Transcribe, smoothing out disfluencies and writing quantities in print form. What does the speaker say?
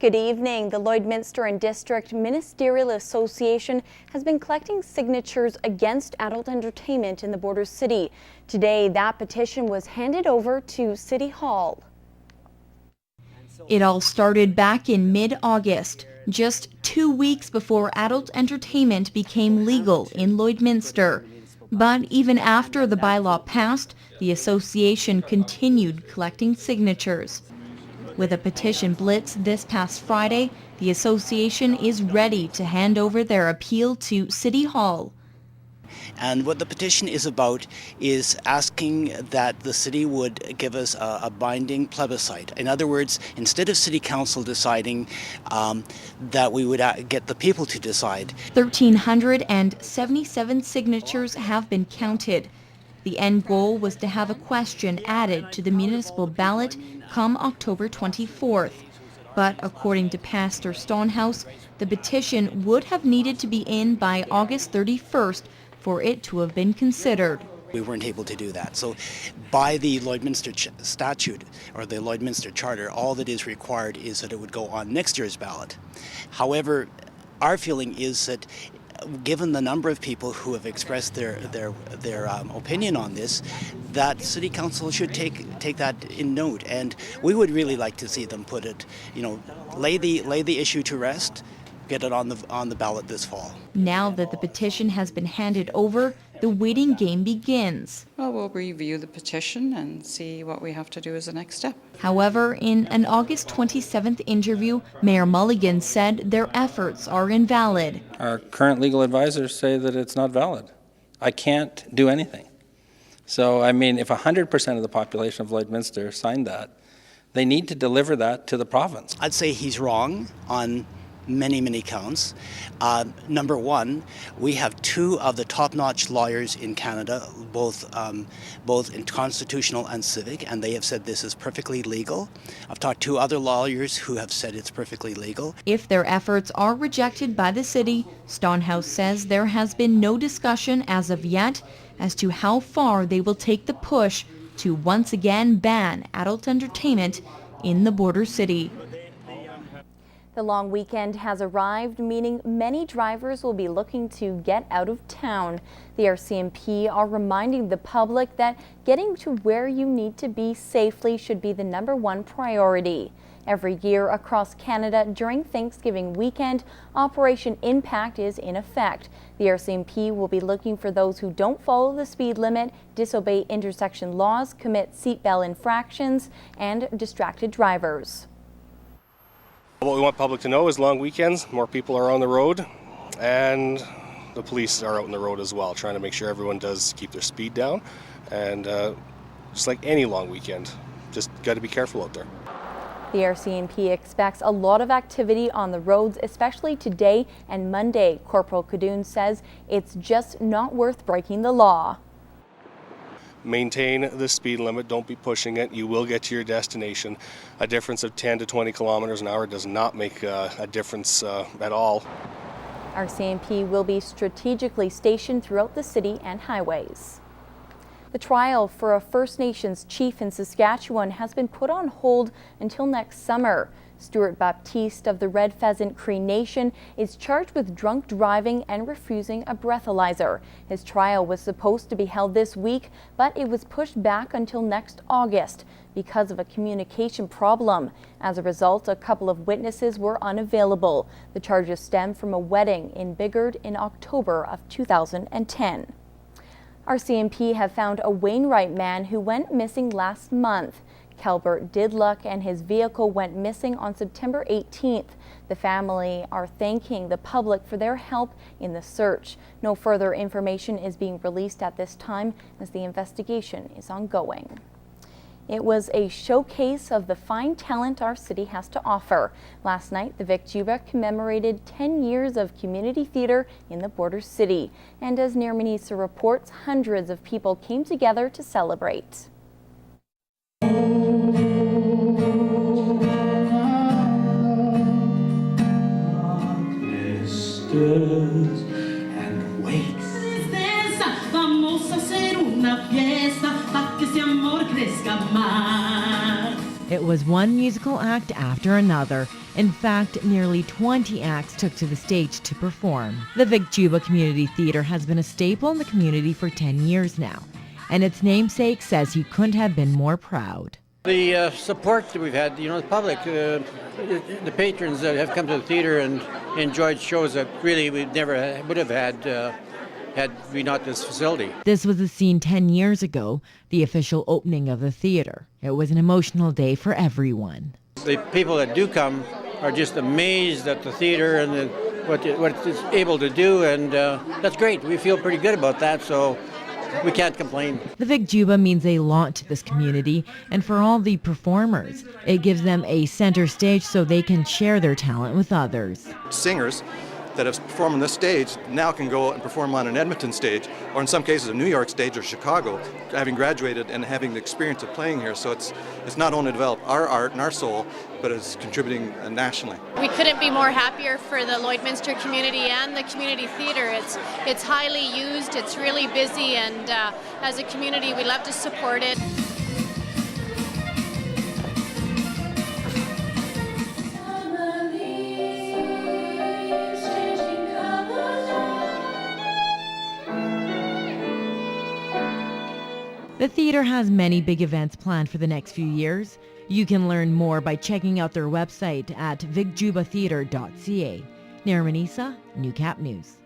Good evening. The Lloydminster and District Ministerial Association has been collecting signatures against adult entertainment in the border city. Today, that petition was handed over to City Hall. It all started back in mid-August, just 2 weeks before adult entertainment became legal in Lloydminster. But even after the bylaw passed, the association continued collecting signatures. With a petition blitz this past Friday, the association is ready to hand over their appeal to City Hall. And what the petition is about is asking that the city would give us a binding plebiscite. In other words, instead of City Council deciding, that we would get the people to decide. 1,377 signatures have been counted. The end goal was to have a question added to the municipal ballot come October 24th. But according to Pastor Stonehouse, the petition would have needed to be in by August 31st for it to have been considered. We weren't able to do that. So by the Lloydminster statute or the Lloydminster charter, all that is required is that it would go on next year's ballot. However, our feeling is that given the number of people who have expressed their opinion on this, that City Council should take that in note, and we would really like to see them put it, lay the issue to rest, get it on the ballot this fall. Now that the petition has been handed over, the waiting game begins. Well, we'll review the petition and see what we have to do as the next step. However, in an August 27th interview, Mayor Mulligan said their efforts are invalid. Our current legal advisors say that it's not valid. I can't do anything. So, I mean, if 100% of the population of Lloydminster signed that, they need to deliver that to the province. I'd say he's wrong on many counts. Number one, we have two of the top-notch lawyers in Canada, both in constitutional and civic, and they have said this is perfectly legal. I've talked to other lawyers who have said it's perfectly legal. If their efforts are rejected by the city, Stonehouse says there has been no discussion as of yet as to how far they will take the push to once again ban adult entertainment in the border city. The long weekend has arrived, meaning many drivers will be looking to get out of town. The RCMP are reminding the public that getting to where you need to be safely should be the #1 priority. Every year across Canada during Thanksgiving weekend, Operation Impact is in effect. The RCMP will be looking for those who don't follow the speed limit, disobey intersection laws, commit seatbelt infractions, and distracted drivers. What we want public to know is long weekends, more people are on the road, and the police are out on the road as well, trying to make sure everyone does keep their speed down. And just like any long weekend, just got to be careful out there. The RCMP expects a lot of activity on the roads, especially today and Monday. Corporal Cadoon says it's just not worth breaking the law. Maintain the speed limit, don't be pushing it, you will get to your destination. A difference of 10 to 20 kilometers an hour does not make a difference at all. RCMP will be strategically stationed throughout the city and highways. The trial for a First Nations chief in Saskatchewan has been put on hold until next summer. Stuart Baptiste of the Red Pheasant Cree Nation is charged with drunk driving and refusing a breathalyzer. His trial was supposed to be held this week, but it was pushed back until next August because of a communication problem. As a result, a couple of witnesses were unavailable. The charges stem from a wedding in Bigard in October of 2010. RCMP have found a Wainwright man who went missing last month. Kelbert Didluck and his vehicle went missing on September 18th. The family are thanking the public for their help in the search. No further information is being released at this time as the investigation is ongoing. It was a showcase of the fine talent our city has to offer. Last night, the Vic Juba commemorated 10 years of community theater in the border city. And as Nirmanisa reports, hundreds of people came together to celebrate. And waits. Vamos a hacer una fiesta para que ese amor crezca más. It was one musical act after another. In fact, nearly 20 acts took to the stage to perform. The Vic Juba Community Theatre has been a staple in the community for 10 years now, and its namesake says he couldn't have been more proud. The support that we've had, the public, the patrons that have come to the theatre and enjoyed shows that really we never would have had we not this facility. This was the scene 10 years ago, the official opening of the theatre. It was an emotional day for everyone. The people that do come are just amazed at the theatre and what it's able to do, and that's great. We feel pretty good about that, so we can't complain. The Vic Juba means a lot to this community, and for all the performers, it gives them a center stage so they can share their talent with others. Singers that have performed on this stage now can go and perform on an Edmonton stage, or in some cases a New York stage or Chicago, having graduated and having the experience of playing here. So it's not only developed our art and our soul, but it's contributing nationally. We couldn't be more happier for the Lloydminster community and the community theatre. It's highly used, it's really busy, and as a community we love to support it. The theatre has many big events planned for the next few years. You can learn more by checking out their website at vicjubatheatre.ca. Naramanisa, Newcap News.